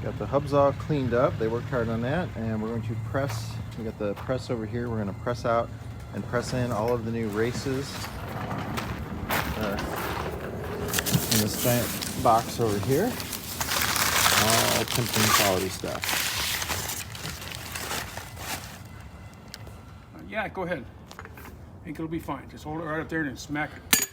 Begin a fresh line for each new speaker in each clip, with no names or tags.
Got the hubs all cleaned up. They worked hard on that, and we're going to press. We got the press over here. We're going to press out and press in all of the new races in this giant box over here. All Timpton quality stuff.
Yeah, go ahead. I think it'll be fine. Just hold it right up there and smack it.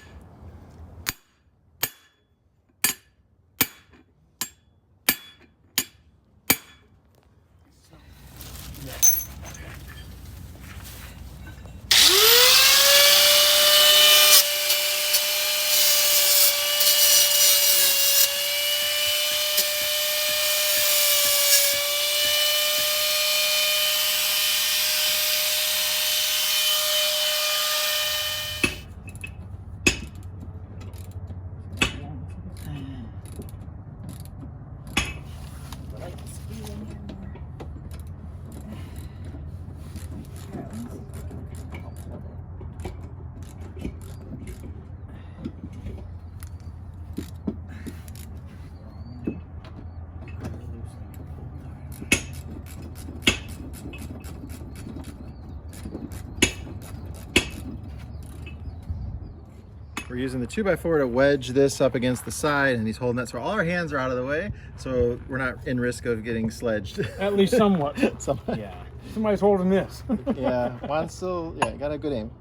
We're using the 2x4 to wedge this up against the side, and he's holding that so all our hands are out of the way, so we're not in risk of getting sledged.
At least somewhat.
Yeah.
Somebody's holding this.
Yeah, Juan's still, got a good aim.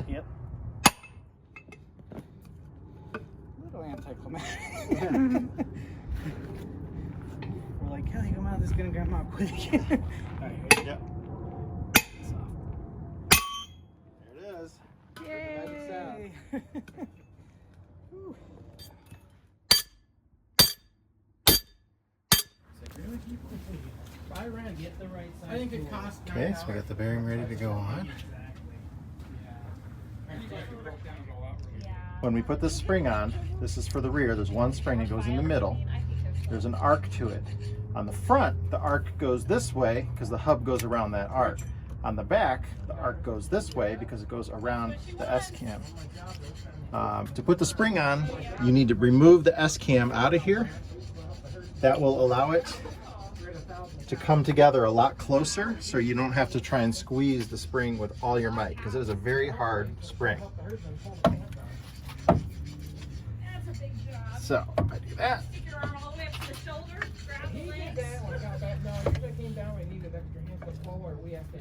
Yep. A little anticlimactic. We're like, hell, you come out, this is gonna come out quick. Alright,
Yep. There it is.
yay! Try around, get the right side.
I think it costs.
Okay, so we got the bearing ready to go on. When we put this spring on, this is for the rear, there's one spring that goes in the middle. There's an arc to it. On the front, the arc goes this way because the hub goes around that arc. On the back, the arc goes this way because it goes around the S-cam. To put the spring on, you need to remove the S-cam out of here. That will allow it to come together a lot closer, so you don't have to try and squeeze the spring with all your might, because it is a very hard spring. So I do that.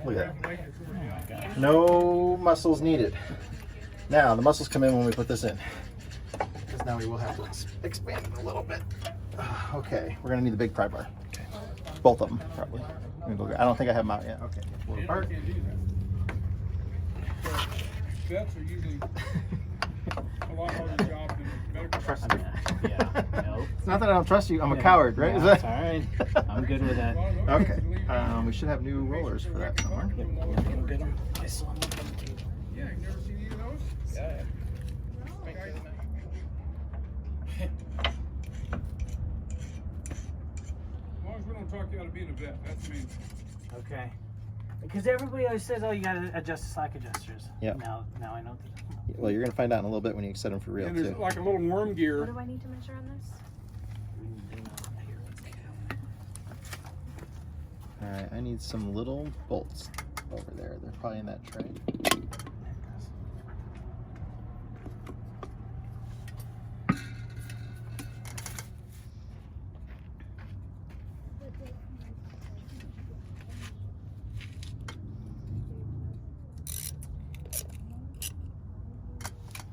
Look at that. No muscles needed. Now the muscles come in when we put this in, because now we will have to expand it a little bit. Okay, we're gonna need the big pry bar. Okay. Both of them, probably. I don't think I have them out yet. Okay, pull it apart.
Vets are usually a lot harder job than medical.
Trust me.
Yeah, nope.
It's not that I don't trust you. I'm a coward, right?
Yeah,
Is that?
it's alright. I'm good with that.
Okay. We should have new rollers for that somewhere.
I saw them on the table.
Yeah, you've never seen either of those?
Yeah.
As long as we don't talk you out of being a vet, that's the main thing.
Okay. Because everybody always says, oh, you gotta adjust the slack adjusters.
Yep.
Now I know.
Well, you're gonna find out in a little bit when you set them for real
And there's
too.
like a little worm
What
gear.
do I need to measure on this?
All right, I need some little bolts over there. They're probably in that tray.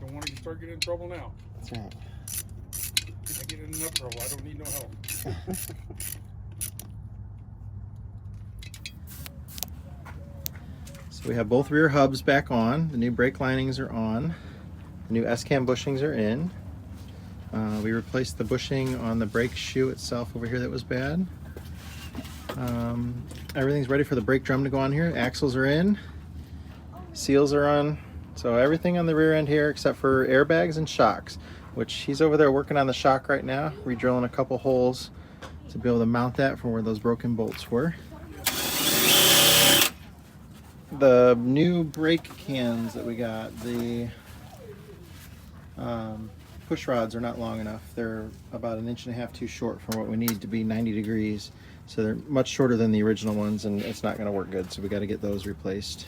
Don't want to start getting in trouble now.
That's right.
If I get in enough trouble, I don't need no help.
So we have both rear hubs back on. The new brake linings are on. The new S-cam bushings are in. We replaced the bushing on the brake shoe itself over here that was bad. Everything's ready for the brake drum to go on here. Axles are in. Seals are on. So everything on the rear end here except for airbags and shocks, which he's over there working on the shock right now, re-drilling a couple holes to be able to mount that from where those broken bolts were. The new brake cans that we got, the push rods are not long enough. They're about 1.5 inches too short from what we need to be 90 degrees. So they're much shorter than the original ones, and it's not going to work good. So we got to get those replaced.